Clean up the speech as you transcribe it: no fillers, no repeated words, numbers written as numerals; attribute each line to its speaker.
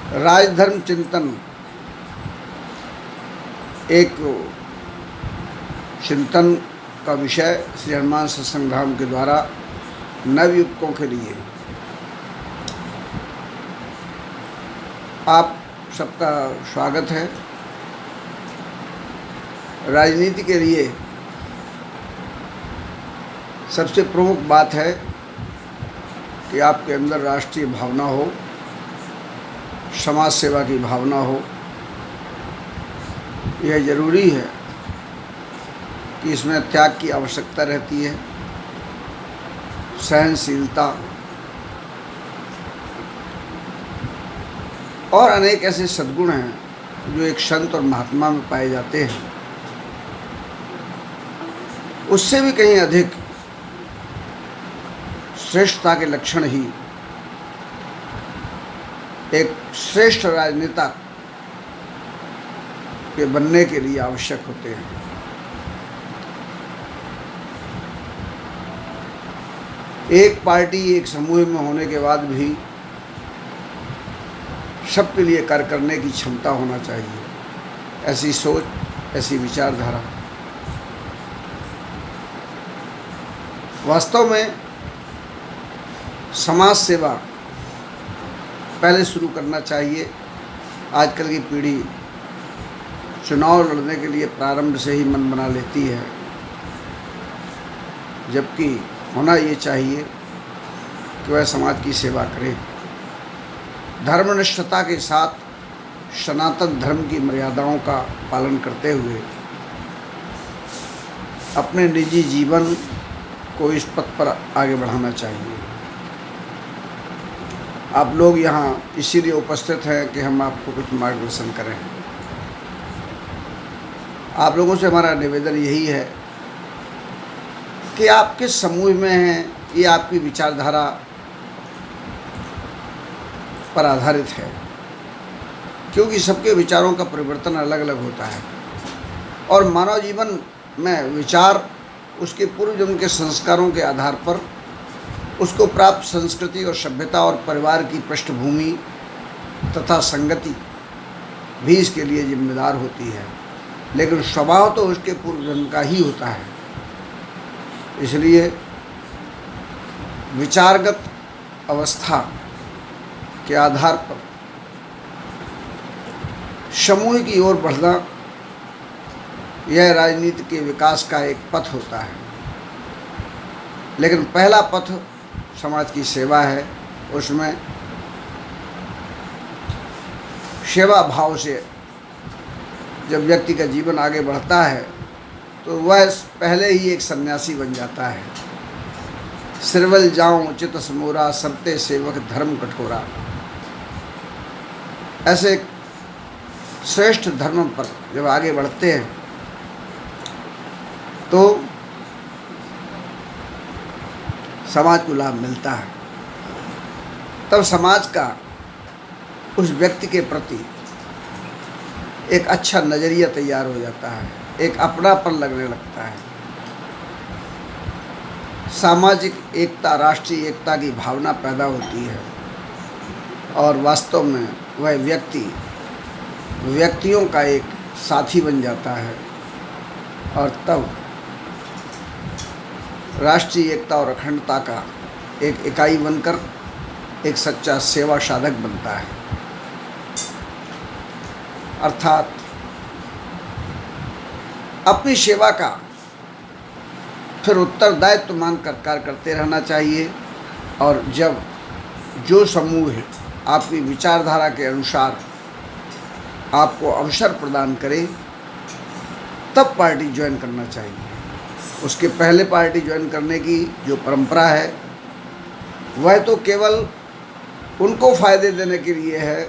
Speaker 1: राजधर्म चिंतन एक चिंतन का विषय श्री हनुमान सत्संग धाम के द्वारा नवयुवकों के लिए। आप सबका स्वागत है। राजनीति के लिए सबसे प्रमुख बात है कि आपके अंदर राष्ट्रीय भावना हो, समाज सेवा की भावना हो। यह ज़रूरी है कि इसमें त्याग की आवश्यकता रहती है, सहनशीलता और अनेक ऐसे सद्गुण हैं जो एक संत और महात्मा में पाए जाते हैं। उससे भी कहीं अधिक श्रेष्ठता के लक्षण ही एक श्रेष्ठ राजनेता के बनने के लिए आवश्यक होते हैं। एक पार्टी एक समूह में होने के बाद भी सबके लिए कार्य करने की क्षमता होना चाहिए। ऐसी सोच, ऐसी विचारधारा वास्तव में समाज सेवा पहले शुरू करना चाहिए। आजकल की पीढ़ी चुनाव लड़ने के लिए प्रारंभ से ही मन बना लेती है, जबकि होना ये चाहिए कि वह समाज की सेवा करे, धर्मनिष्ठता के साथ सनातन धर्म की मर्यादाओं का पालन करते हुए अपने निजी जीवन को इस पथ पर आगे बढ़ाना चाहिए। आप लोग यहाँ इसीलिए उपस्थित हैं कि हम आपको कुछ मार्गदर्शन करें। आप लोगों से हमारा निवेदन यही है कि आप किस समूह में हैं, ये आपकी विचारधारा पर आधारित है, क्योंकि सबके विचारों का परिवर्तन अलग अलग होता है और मानव जीवन में विचार उसके पूर्व जन्म के संस्कारों के आधार पर उसको प्राप्त संस्कृति और सभ्यता और परिवार की पृष्ठभूमि तथा संगति भी इसके लिए जिम्मेदार होती है, लेकिन स्वभाव तो उसके पूर्व जन्म का ही होता है। इसलिए विचारगत अवस्था के आधार पर समूह की ओर बढ़ना यह राजनीति के विकास का एक पथ होता है, लेकिन पहला पथ समाज की सेवा है। उसमें सेवा भाव से जब व्यक्ति का जीवन आगे बढ़ता है तो वह पहले ही एक सन्यासी बन जाता है। सिरवल जाऊं चित समोरा, सबते सेवक धर्म कठोरा। ऐसे श्रेष्ठ धर्म पर जब आगे बढ़ते हैं तो समाज को लाभ मिलता है। तब समाज का उस व्यक्ति के प्रति एक अच्छा नज़रिया तैयार हो जाता है, एक अपनापन लगने लगता है। सामाजिक एकता, राष्ट्रीय एकता की भावना पैदा होती है और वास्तव में वह व्यक्ति व्यक्तियों का एक साथी बन जाता है और तब राष्ट्रीय एकता और अखंडता का एक इकाई बनकर एक सच्चा सेवा साधक बनता है। अर्थात अपनी सेवा का फिर उत्तरदायित्व मानकर कार्य करते रहना चाहिए और जब जो समूह है आपकी विचारधारा के अनुसार आपको अवसर प्रदान करे तब पार्टी ज्वाइन करना चाहिए। उसके पहले पार्टी ज्वाइन करने की जो परंपरा है वह तो केवल उनको फ़ायदे देने के लिए है